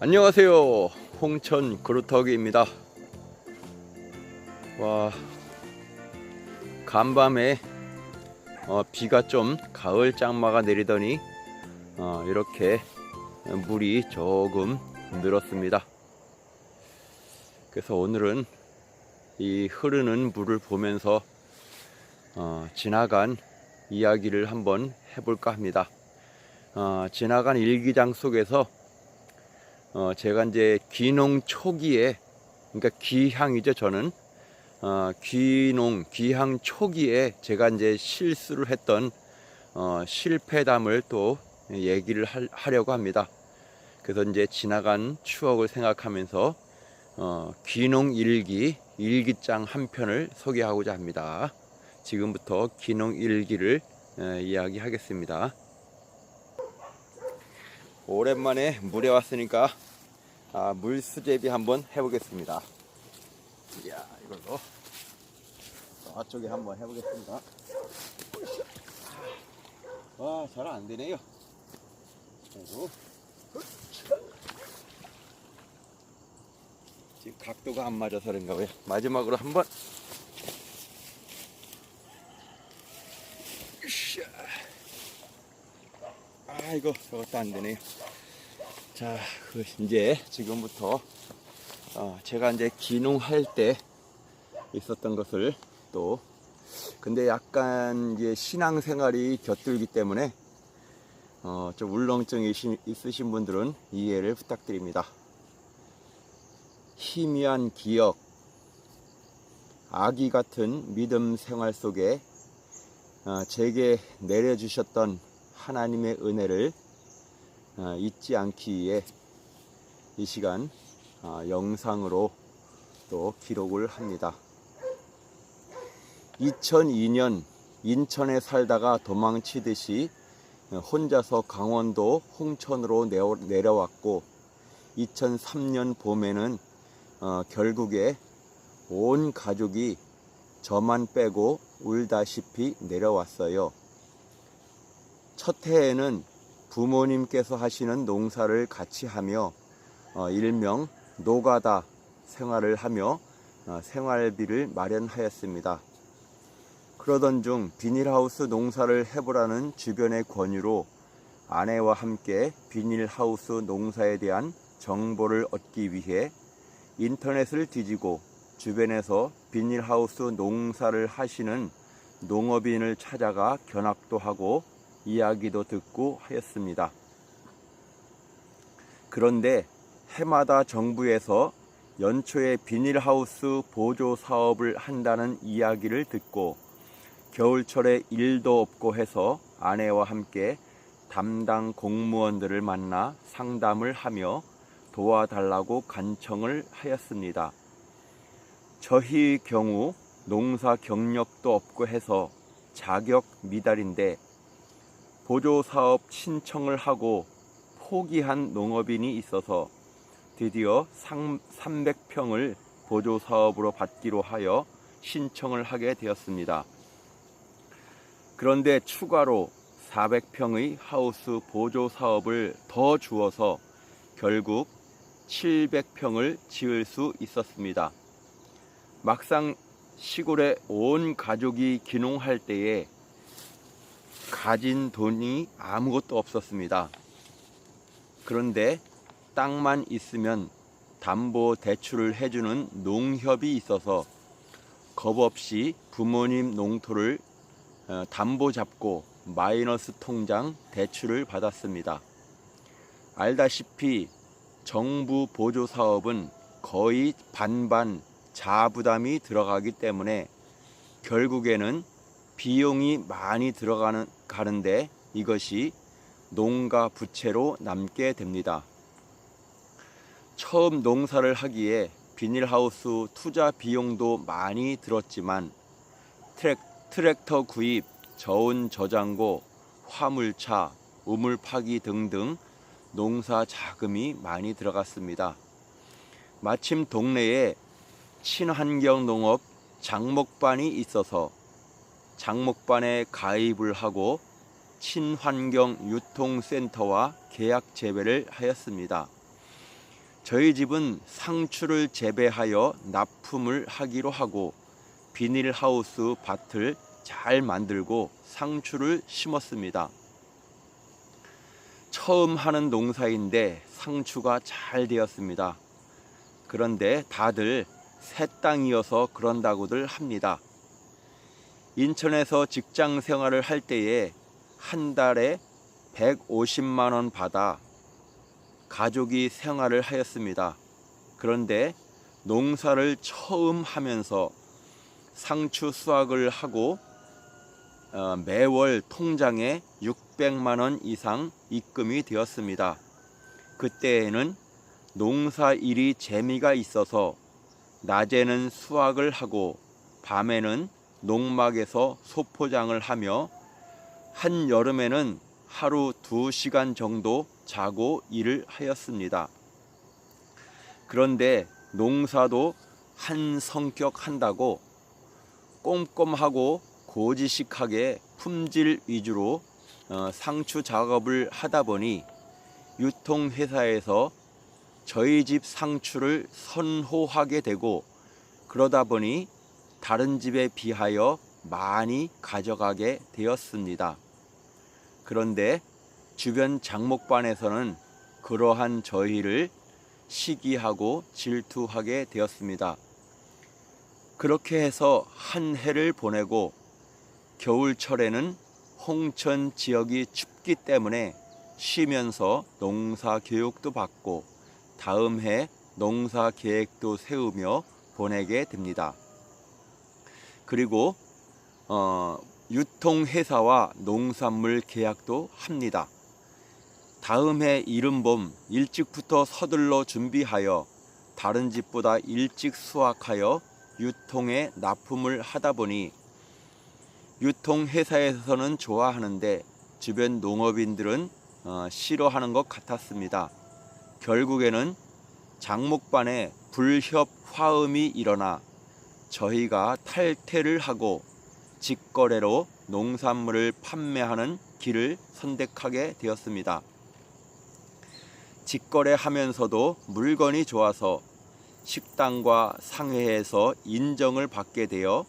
안녕하세요. 홍천 그루터기입니다. 와, 간밤에 비가 좀 가을 장마가 내리더니 이렇게 물이 조금 늘었습니다. 그래서 오늘은 이 흐르는 물을 보면서 지나간 이야기를 한번 해볼까 합니다. 지나간 일기장 속에서 제가 이제 귀농 초기에, 그러니까 귀향이죠. 저는 귀향 초기에 제가 이제 실수를 했던 실패담을 또 얘기를 하려고 합니다. 그래서 이제 지나간 추억을 생각하면서 귀농 일기장 한 편을 소개하고자 합니다. 지금부터 귀농 일기를 이야기하겠습니다. 오랜만에 물에 왔으니까 물수제비 한번 해보겠습니다. 이야, 이걸로 저쪽에 한번 해보겠습니다. 와, 잘 안 되네요. 그리고 지금 각도가 안 맞아서 그런가 봐요. 마지막으로 한번. 이거 저것도 안 되네요. 자, 이제 지금부터 제가 이제 귀농할 때 있었던 것을 또, 근데 약간 이제 신앙생활이 곁들기 때문에 좀 울렁증이 있으신 분들은 이해를 부탁드립니다. 희미한 기억, 아기 같은 믿음 생활 속에 제게 내려주셨던 하나님의 은혜를 잊지 않기 위해 이 시간 영상으로 또 기록을 합니다. 2002년 인천에 살다가 도망치듯이 혼자서 강원도 홍천으로 내려왔고, 2003년 봄에는 결국에 온 가족이 저만 빼고 울다시피 내려왔어요. 첫 해에는 부모님께서 하시는 농사를 같이 하며 일명 노가다 생활을 하며 생활비를 마련하였습니다. 그러던 중 비닐하우스 농사를 해보라는 주변의 권유로 아내와 함께 비닐하우스 농사에 대한 정보를 얻기 위해 인터넷을 뒤지고 주변에서 비닐하우스 농사를 하시는 농업인을 찾아가 견학도 하고 이야기도 듣고 하였습니다. 그런데 해마다 정부에서 연초에 비닐하우스 보조 사업을 한다는 이야기를 듣고 겨울철에 일도 없고 해서 아내와 함께 담당 공무원들을 만나 상담을 하며 도와달라고 간청을 하였습니다. 저희 경우 농사 경력도 없고 해서 자격 미달인데 보조사업 신청을 하고 포기한 농업인이 있어서 드디어 300평을 보조사업으로 받기로 하여 신청을 하게 되었습니다. 그런데 추가로 400평의 하우스 보조사업을 더 주어서 결국 700평을 지을 수 있었습니다. 막상 시골에 온 가족이 귀농할 때에 가진 돈이 아무것도 없었습니다. 그런데 땅만 있으면 담보 대출을 해주는 농협이 있어서 겁없이 부모님 농토를 담보 잡고 마이너스 통장 대출을 받았습니다. 알다시피 정부 보조 사업은 거의 반반 자부담이 들어가기 때문에 결국에는 비용이 많이 가는데 이것이 농가 부채로 남게 됩니다. 처음 농사를 하기에 비닐하우스 투자 비용도 많이 들었지만 트랙터 구입, 저온 저장고, 화물차, 우물 파기 등등 농사 자금이 많이 들어갔습니다. 마침 동네에 친환경 농업 장목반이 있어서 장목반에 가입을 하고 친환경 유통센터와 계약 재배를 하였습니다. 저희 집은 상추를 재배하여 납품을 하기로 하고 비닐하우스 밭을 잘 만들고 상추를 심었습니다. 처음 하는 농사인데 상추가 잘 되었습니다. 그런데 다들 새 땅이어서 그런다고들 합니다. 인천에서 직장 생활을 할 때에 한 달에 150만 원 받아 가족이 생활을 하였습니다. 그런데 농사를 처음 하면서 상추 수확을 하고 매월 통장에 600만 원 이상 입금이 되었습니다. 그때에는 농사 일이 재미가 있어서 낮에는 수확을 하고 밤에는 농막에서 소포장을 하며 한여름에는 하루 2시간 정도 자고 일을 하였습니다. 그런데 농사도 한 성격 한다고 꼼꼼하고 고지식하게 품질 위주로 상추 작업을 하다 보니 유통회사에서 저희 집 상추를 선호하게 되고 그러다 보니 다른 집에 비하여 많이 가져가게 되었습니다. 그런데 주변 장목반에서는 그러한 저희를 시기하고 질투하게 되었습니다. 그렇게 해서 한 해를 보내고 겨울철에는 홍천 지역이 춥기 때문에 쉬면서 농사 교육도 받고 다음 해 농사 계획도 세우며 보내게 됩니다. 그리고 유통회사와 농산물 계약도 합니다. 다음 해 이른봄 일찍부터 서둘러 준비하여 다른 집보다 일찍 수확하여 유통에 납품을 하다 보니 유통회사에서는 좋아하는데 주변 농업인들은 싫어하는 것 같았습니다. 결국에는 장목반에 불협 화음이 일어나 저희가 탈퇴를 하고 직거래로 농산물을 판매하는 길을 선택하게 되었습니다. 직거래하면서도 물건이 좋아서 식당과 상회에서 인정을 받게 되어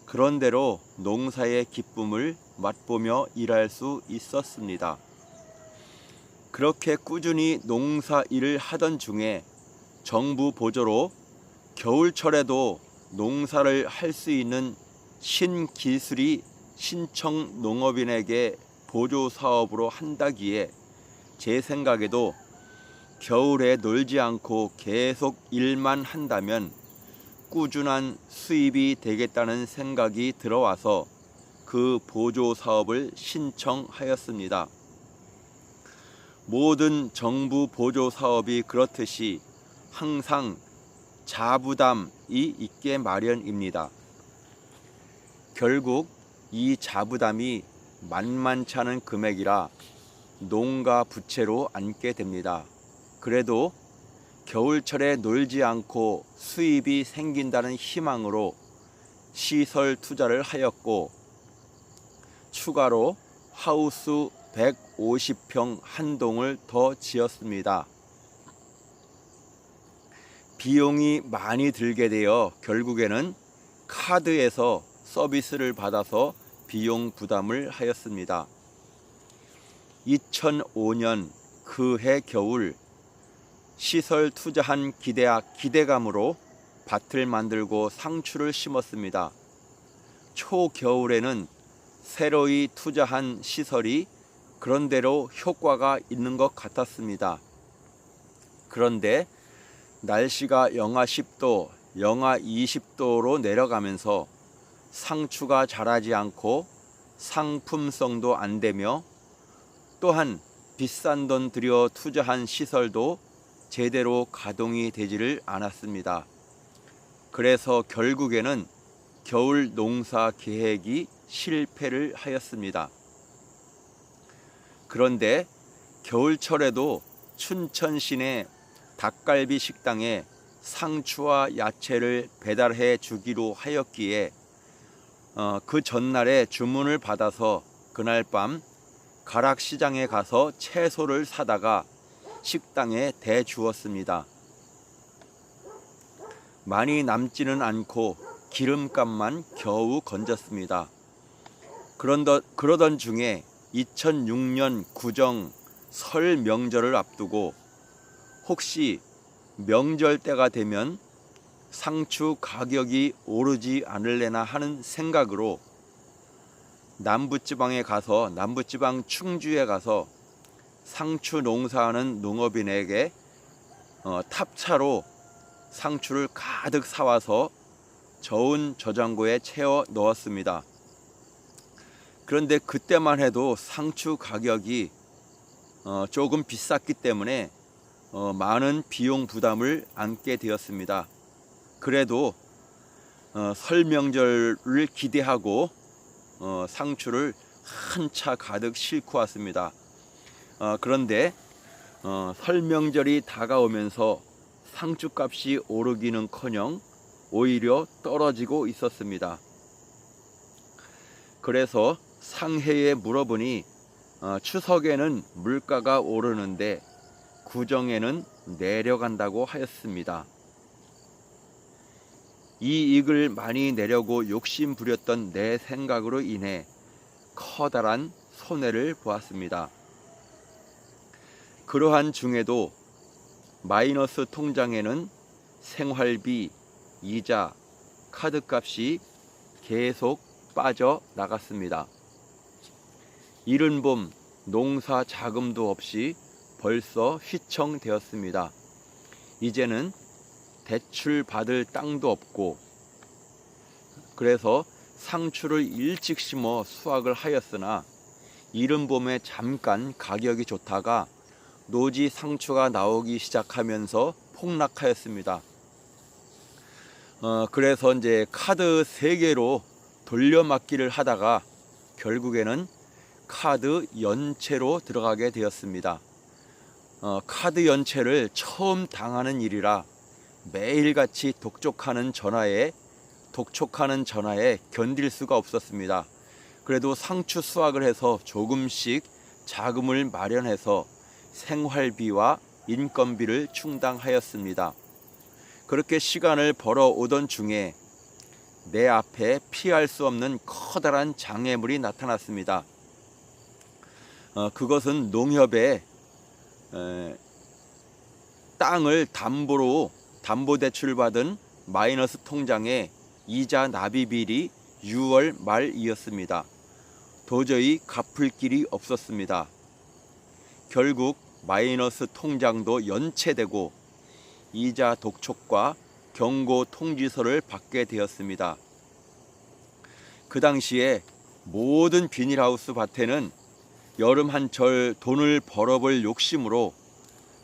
그런대로 농사의 기쁨을 맛보며 일할 수 있었습니다. 그렇게 꾸준히 농사 일을 하던 중에 정부 보조로 겨울철에도 농사를 할 수 있는 신기술이 신청 농업인에게 보조 사업으로 한다기에 제 생각에도 겨울에 놀지 않고 계속 일만 한다면 꾸준한 수입이 되겠다는 생각이 들어와서 그 보조 사업을 신청하였습니다. 모든 정부 보조 사업이 그렇듯이 항상 자부담이 있게 마련입니다. 결국 이 자부담이 만만치 않은 금액이라 농가 부채로 앉게 됩니다. 그래도 겨울철에 놀지 않고 수입이 생긴다는 희망으로 시설 투자를 하였고 추가로 하우스 150평 한 동을 더 지었습니다. 비용이 많이 들게 되어 결국에는 카드에서 서비스를 받아서 비용 부담을 하였습니다. 2005년 그해 겨울 시설 투자한 기대감으로 밭을 만들고 상추를 심었습니다. 초겨울에는 새로이 투자한 시설이 그런대로 효과가 있는 것 같았습니다. 그런데 날씨가 영하 10도, 영하 20도로 내려가면서 상추가 자라지 않고 상품성도 안 되며 또한 비싼 돈 들여 투자한 시설도 제대로 가동이 되지를 않았습니다. 그래서 결국에는 겨울 농사 계획이 실패를 하였습니다. 그런데 겨울철에도 춘천 시내 닭갈비 식당에 상추와 야채를 배달해 주기로 하였기에 그 전날에 주문을 받아서 그날 밤 가락시장에 가서 채소를 사다가 식당에 대주었습니다. 많이 남지는 않고 기름값만 겨우 건졌습니다. 그러던 중에 2006년 구정 설 명절을 앞두고 혹시 명절 때가 되면 상추 가격이 오르지 않을래나 하는 생각으로 남부지방 충주에 가서 상추 농사하는 농업인에게 탑차로 상추를 가득 사와서 저온 저장고에 채워 넣었습니다. 그런데 그때만 해도 상추 가격이 조금 비쌌기 때문에 많은 비용 부담을 안게 되었습니다. 그래도 설 명절을 기대하고 상추를 한 차 가득 싣고 왔습니다. 그런데 설 명절이 다가오면서 상추값이 오르기는커녕 오히려 떨어지고 있었습니다. 그래서 상해에 물어보니 추석에는 물가가 오르는데 구정에는 내려간다고 하였습니다. 이익을 많이 내려고 욕심 부렸던 내 생각으로 인해 커다란 손해를 보았습니다. 그러한 중에도 마이너스 통장에는 생활비, 이자, 카드값이 계속 빠져나갔습니다. 이른 봄 농사 자금도 없이 벌써 휘청되었습니다. 이제는 대출 받을 땅도 없고, 그래서 상추를 일찍 심어 수확을 하였으나 이른 봄에 잠깐 가격이 좋다가 노지 상추가 나오기 시작하면서 폭락하였습니다. 그래서 이제 카드 3개로 돌려막기를 하다가 결국에는 카드 연체로 들어가게 되었습니다. 카드 연체를 처음 당하는 일이라 매일같이 독촉하는 전화에 견딜 수가 없었습니다. 그래도 상추 수확을 해서 조금씩 자금을 마련해서 생활비와 인건비를 충당하였습니다. 그렇게 시간을 벌어오던 중에 내 앞에 피할 수 없는 커다란 장애물이 나타났습니다. 그것은 농협에 땅을 담보대출 받은 마이너스 통장에 이자 납입일이 6월 말이었습니다. 도저히 갚을 길이 없었습니다. 결국 마이너스 통장도 연체되고 이자 독촉과 경고 통지서를 받게 되었습니다. 그 당시에 모든 비닐하우스 밭에는 여름 한철 돈을 벌어볼 욕심으로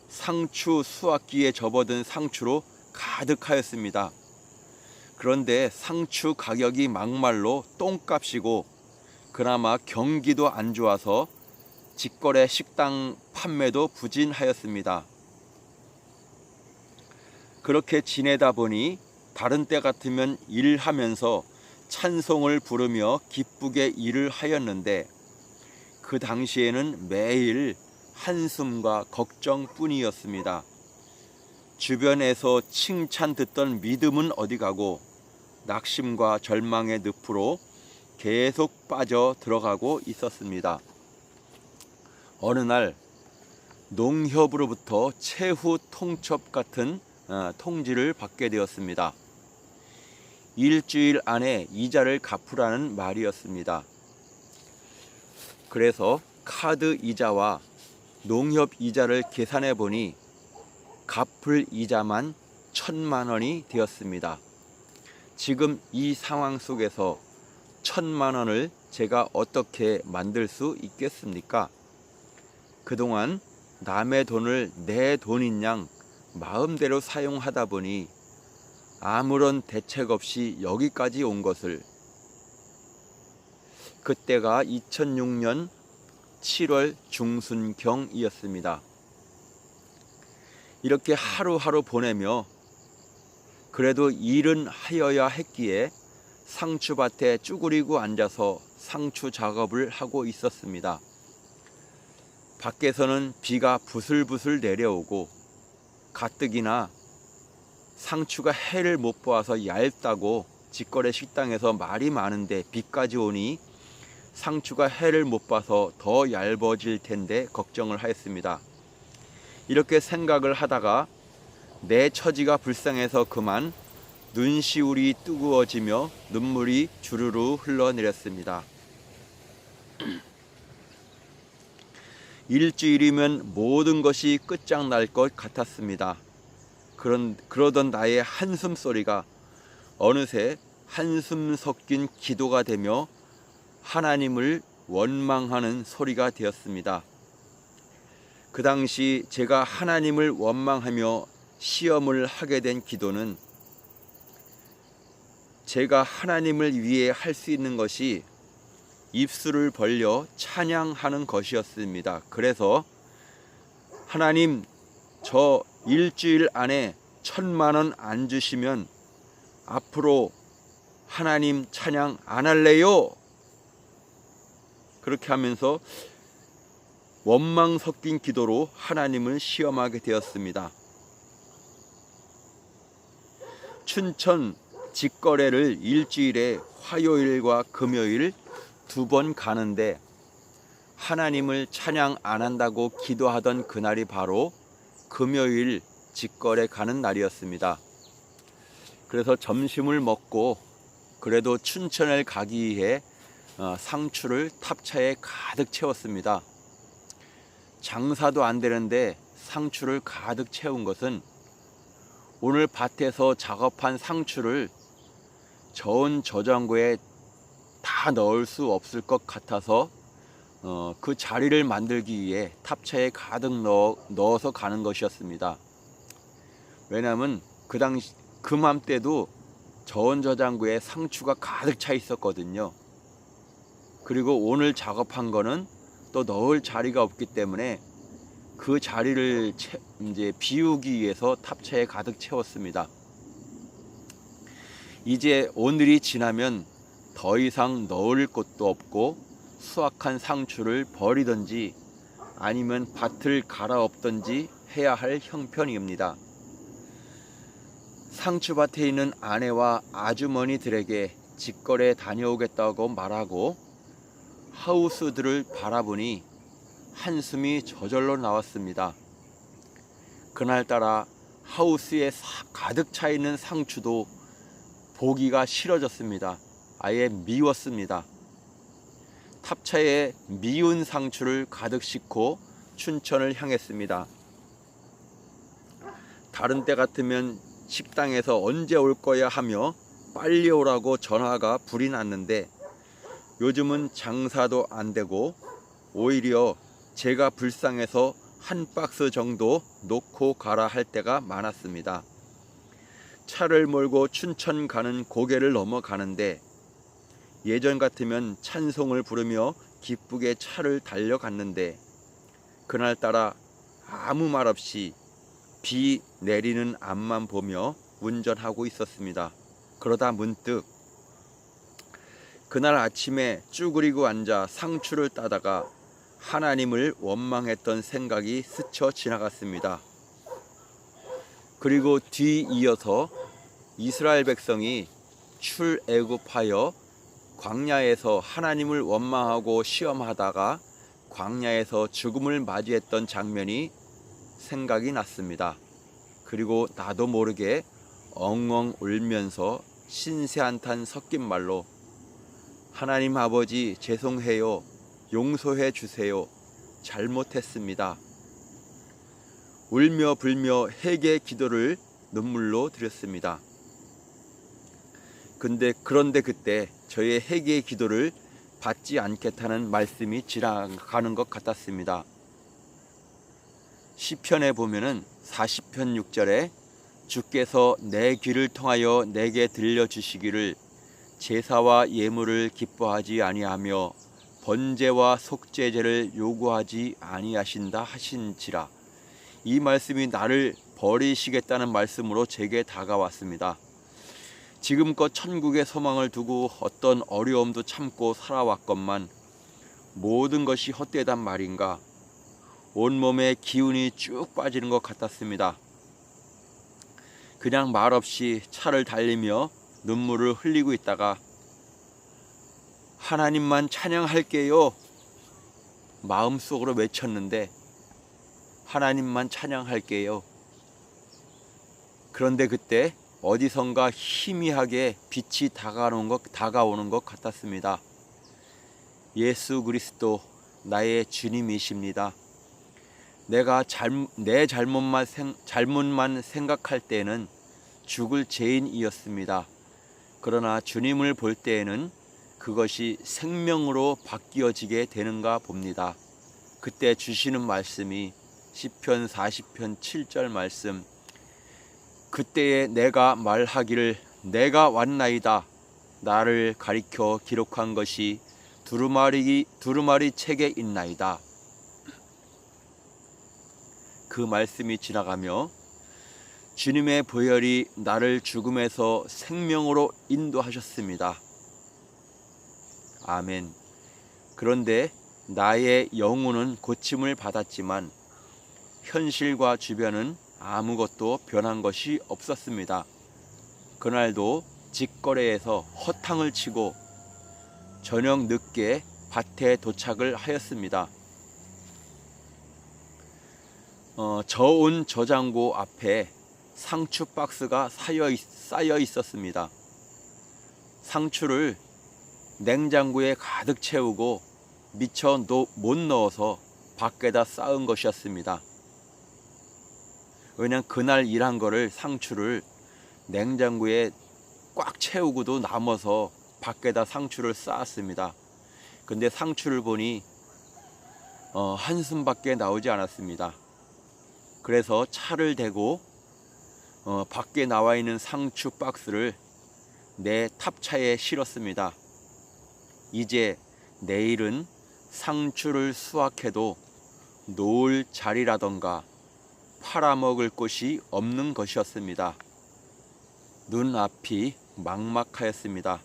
상추 수확기에 접어든 상추로 가득하였습니다. 그런데 상추 가격이 막말로 똥값이고 그나마 경기도 안 좋아서 직거래 식당 판매도 부진하였습니다. 그렇게 지내다 보니 다른 때 같으면 일하면서 찬송을 부르며 기쁘게 일을 하였는데 그 당시에는 매일 한숨과 걱정뿐이었습니다. 주변에서 칭찬 듣던 믿음은 어디 가고 낙심과 절망의 늪으로 계속 빠져 들어가고 있었습니다. 어느 날 농협으로부터 최후 통첩 같은 통지를 받게 되었습니다. 일주일 안에 이자를 갚으라는 말이었습니다. 그래서 카드 이자와 농협 이자를 계산해 보니 갚을 이자만 1,000만 원이 되었습니다. 지금 이 상황 속에서 1,000만 원을 제가 어떻게 만들 수 있겠습니까? 그동안 남의 돈을 내 돈인 양 마음대로 사용하다 보니 아무런 대책 없이 여기까지 온 것을, 그때가 2006년 7월 중순경이었습니다. 이렇게 하루하루 보내며 그래도 일은 하여야 했기에 상추밭에 쭈그리고 앉아서 상추 작업을 하고 있었습니다. 밖에서는 비가 부슬부슬 내려오고 가뜩이나 상추가 해를 못 보아서 얇다고 직거래 식당에서 말이 많은데 비까지 오니 상추가 해를 못 봐서 더 얇아질 텐데 걱정을 하였습니다. 이렇게 생각을 하다가 내 처지가 불쌍해서 그만 눈시울이 뜨거워지며 눈물이 주르르 흘러내렸습니다. 일주일이면 모든 것이 끝장날 것 같았습니다. 그러던 나의 한숨 소리가 어느새 한숨 섞인 기도가 되며 하나님을 원망하는 소리가 되었습니다. 그 당시 제가 하나님을 원망하며 시험을 하게 된 기도는 제가 하나님을 위해 할 수 있는 것이 입술을 벌려 찬양하는 것이었습니다. 그래서 하나님, 저 일주일 안에 1,000,000원 안 주시면 앞으로 하나님 찬양 안 할래요. 그렇게 하면서 원망 섞인 기도로 하나님을 시험하게 되었습니다. 춘천 직거래를 일주일에 화요일과 금요일 2번 가는데 하나님을 찬양 안 한다고 기도하던 그날이 바로 금요일 직거래 가는 날이었습니다. 그래서 점심을 먹고 그래도 춘천을 가기 위해 상추를 탑차에 가득 채웠습니다. 장사도 안 되는데 상추를 가득 채운 것은 오늘 밭에서 작업한 상추를 저온 저장고에 다 넣을 수 없을 것 같아서 그 자리를 만들기 위해 탑차에 가득 넣어서 가는 것이었습니다. 왜냐하면 그맘때도 저온 저장고에 상추가 가득 차 있었거든요. 그리고 오늘 작업한 거는 또 넣을 자리가 없기 때문에 그 자리를 이제 비우기 위해서 탑차에 가득 채웠습니다. 이제 오늘이 지나면 더 이상 넣을 곳도 없고 수확한 상추를 버리든지 아니면 밭을 갈아엎든지 해야 할 형편입니다. 상추밭에 있는 아내와 아주머니들에게 직거래 다녀오겠다고 말하고 하우스들을 바라보니 한숨이 저절로 나왔습니다. 그날따라 하우스에 가득 차 있는 상추도 보기가 싫어졌습니다. 아예 미웠습니다. 탑차에 미운 상추를 가득 싣고 춘천을 향했습니다. 다른 때 같으면 식당에서 언제 올 거야 하며 빨리 오라고 전화가 불이 났는데 요즘은 장사도 안 되고 오히려 제가 불쌍해서 한 박스 정도 놓고 가라 할 때가 많았습니다. 차를 몰고 춘천 가는 고개를 넘어가는데 예전 같으면 찬송을 부르며 기쁘게 차를 달려갔는데 그날따라 아무 말 없이 비 내리는 앞만 보며 운전하고 있었습니다. 그러다 문득 그날 아침에 쭈그리고 앉아 상추를 따다가 하나님을 원망했던 생각이 스쳐 지나갔습니다. 그리고 뒤이어서 이스라엘 백성이 출애굽하여 광야에서 하나님을 원망하고 시험하다가 광야에서 죽음을 맞이했던 장면이 생각이 났습니다. 그리고 나도 모르게 엉엉 울면서 신세한탄 섞인 말로 하나님 아버지 죄송해요. 용서해 주세요. 잘못했습니다. 울며 불며 회개 기도를 눈물로 드렸습니다. 그런데 그때 저의 회개의 기도를 받지 않겠다는 말씀이 지나가는 것 같았습니다. 시편에 보면은 40편 6절에 주께서 내 귀를 통하여 내게 들려주시기를 제사와 예물을 기뻐하지 아니하며 번제와 속죄제를 요구하지 아니하신다 하신지라. 이 말씀이 나를 버리시겠다는 말씀으로 제게 다가왔습니다. 지금껏 천국의 소망을 두고 어떤 어려움도 참고 살아왔건만 모든 것이 헛되단 말인가. 온몸에 기운이 쭉 빠지는 것 같았습니다. 그냥 말없이 차를 달리며 눈물을 흘리고 있다가 하나님만 찬양할게요 마음속으로 외쳤는데 하나님만 찬양할게요. 그런데 그때 어디선가 희미하게 빛이 다가오는 것 같았습니다. 예수 그리스도 나의 주님이십니다. 내가 내 잘못만 생각할 때에는 죽을 죄인이었습니다. 그러나 주님을 볼 때에는 그것이 생명으로 바뀌어지게 되는가 봅니다. 그때 주시는 말씀이 시편 40편 7절 말씀, 그때에 내가 말하기를 내가 왔나이다 나를 가리켜 기록한 것이 두루마리 책에 있나이다. 그 말씀이 지나가며 주님의 보혈이 나를 죽음에서 생명으로 인도하셨습니다. 아멘. 그런데 나의 영혼은 고침을 받았지만 현실과 주변은 아무것도 변한 것이 없었습니다. 그날도 직거래에서 허탕을 치고 저녁 늦게 밭에 도착을 하였습니다. 저온 저장고 앞에 상추 박스가 쌓여 있었습니다. 상추를 냉장고에 가득 채우고 미처 못 넣어서 밖에다 쌓은 것이었습니다. 왜냐하면 그날 일한 거를 상추를 냉장고에 꽉 채우고도 남아서 밖에다 상추를 쌓았습니다. 근데 상추를 보니 한숨밖에 나오지 않았습니다. 그래서 차를 대고 밖에 나와 있는 상추 박스를 내 탑차에 실었습니다. 이제 내일은 상추를 수확해도 놓을 자리라던가 팔아먹을 곳이 없는 것이었습니다. 눈앞이 막막하였습니다.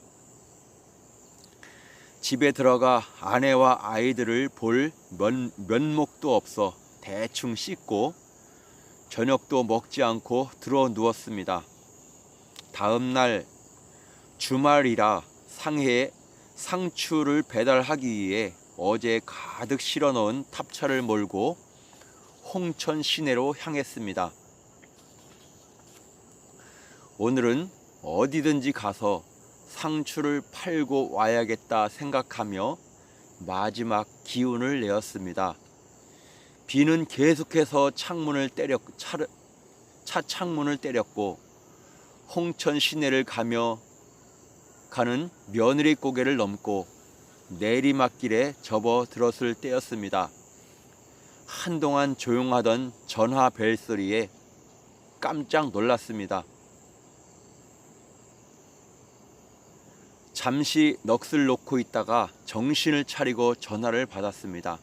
집에 들어가 아내와 아이들을 볼 면목도 없어 대충 씻고 저녁도 먹지 않고 들어 누웠습니다. 다음 날 주말이라 상해에 상추를 배달하기 위해 어제 가득 실어 넣은 탑차를 몰고 홍천 시내로 향했습니다. 오늘은 어디든지 가서 상추를 팔고 와야겠다 생각하며 마지막 기운을 내었습니다. 비는 계속해서 차 창문을 때렸고 홍천 시내를 가는 며느리 고개를 넘고 내리막길에 접어들었을 때였습니다. 한동안 조용하던 전화 벨 소리에 깜짝 놀랐습니다. 잠시 넋을 놓고 있다가 정신을 차리고 전화를 받았습니다.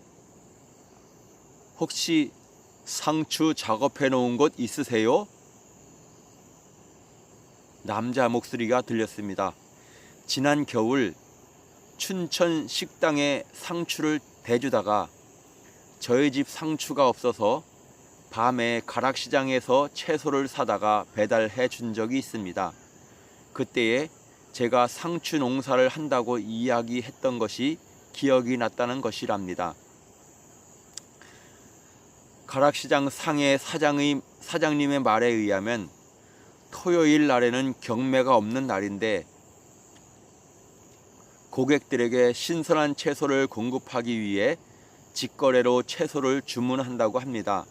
혹시 상추 작업해 놓은 곳 있으세요? 남자 목소리가 들렸습니다. 지난 겨울 춘천 식당에 상추를 대주다가 저희 집 상추가 없어서 밤에 가락시장에서 채소를 사다가 배달해 준 적이 있습니다. 그때에 제가 상추 농사를 한다고 이야기했던 것이 기억이 났다는 것이랍니다. 가락시장 상해 사장님의 말에 의하면 토요일 날에는 경매가 없는 날인데 고객들에게 신선한 채소를 공급하기 위해 직거래로 채소를 주문한다고 합니다.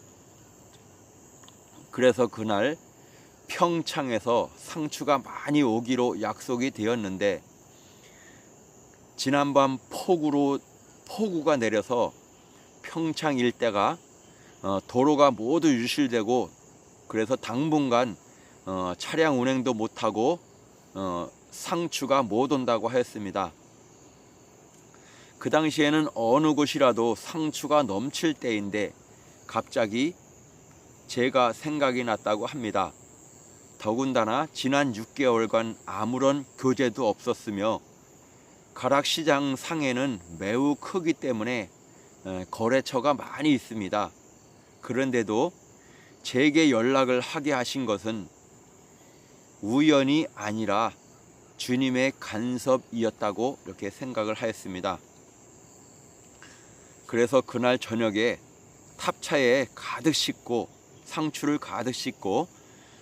그래서 그날 평창에서 상추가 많이 오기로 약속이 되었는데 지난밤 폭우가 내려서 평창 일대가 도로가 모두 유실되고 그래서 당분간 차량 운행도 못하고 상추가 못 온다고 하였습니다. 그 당시에는 어느 곳이라도 상추가 넘칠 때인데 갑자기 제가 생각이 났다고 합니다. 더군다나 지난 6개월간 아무런 교제도 없었으며 가락시장 상해는 매우 크기 때문에 거래처가 많이 있습니다. 그런데도 제게 연락을 하게 하신 것은 우연이 아니라 주님의 간섭이었다고 이렇게 생각을 하였습니다. 그래서 그날 저녁에 탑차에 가득 싣고 상추를 가득 싣고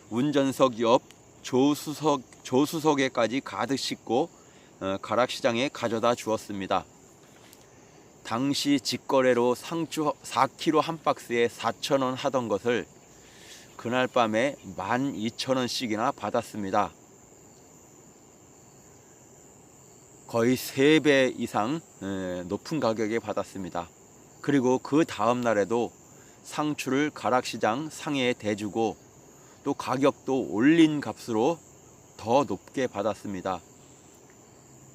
운전석 옆 조수석에까지 가득 싣고 가락시장에 가져다 주었습니다. 당시 직거래로 상추 4kg 한 박스에 4,000원 하던 것을 그날 밤에 12,000원씩이나 받았습니다. 거의 3배 이상 높은 가격에 받았습니다. 그리고 그 다음 날에도 상추를 가락시장 상해에 대주고 또 가격도 올린 값으로 더 높게 받았습니다.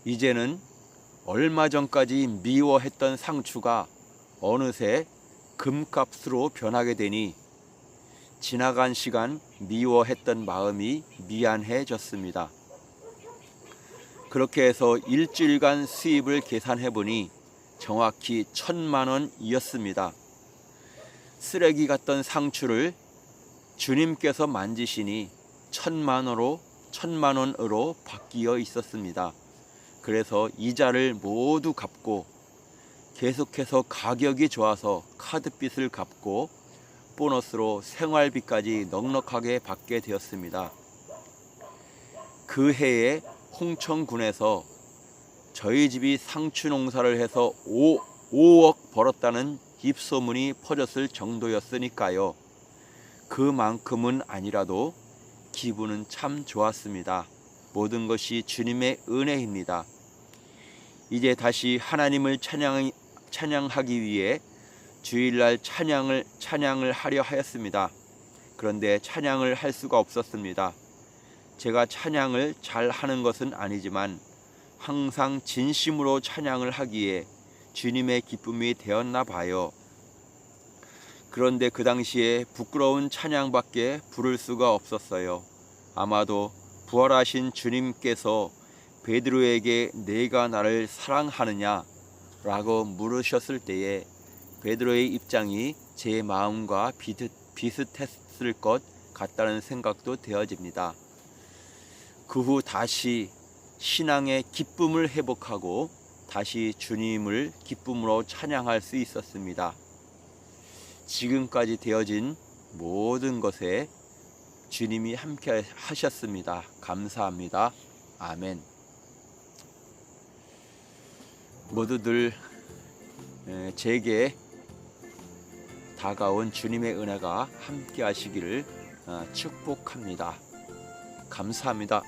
이제는 얼마 전까지 미워했던 상추가 어느새 금값으로 변하게 되니 지나간 시간 미워했던 마음이 미안해졌습니다. 그렇게 해서 일주일간 수입을 계산해 보니 정확히 1,000만원이었습니다. 쓰레기 같던 상추를 주님께서 만지시니 1,000만원으로 바뀌어 있었습니다. 그래서 이자를 모두 갚고 계속해서 가격이 좋아서 카드빚을 갚고 보너스로 생활비까지 넉넉하게 받게 되었습니다. 그 해에 홍천군에서 저희 집이 상추 농사를 해서 5억 벌었다는 입소문이 퍼졌을 정도였으니까요. 그만큼은 아니라도 기분은 참 좋았습니다. 모든 것이 주님의 은혜입니다. 이제 다시 하나님을 찬양하기 위해 주일날 찬양을 하려 하였습니다. 그런데 찬양을 할 수가 없었습니다. 제가 찬양을 잘 하는 것은 아니지만 항상 진심으로 찬양을 하기에 주님의 기쁨이 되었나 봐요. 그런데 그 당시에 부끄러운 찬양밖에 부를 수가 없었어요. 아마도 부활하신 주님께서 베드로에게 내가 나를 사랑하느냐 라고 물으셨을 때에 베드로의 입장이 제 마음과 비슷했을 것 같다는 생각도 되어집니다. 그 후 다시 신앙의 기쁨을 회복하고 다시 주님을 기쁨으로 찬양할 수 있었습니다. 지금까지 되어진 모든 것에 주님이 함께 하셨습니다. 감사합니다. 아멘. 모두들 제게 다가온 주님의 은혜가 함께 하시기를 축복합니다. 감사합니다.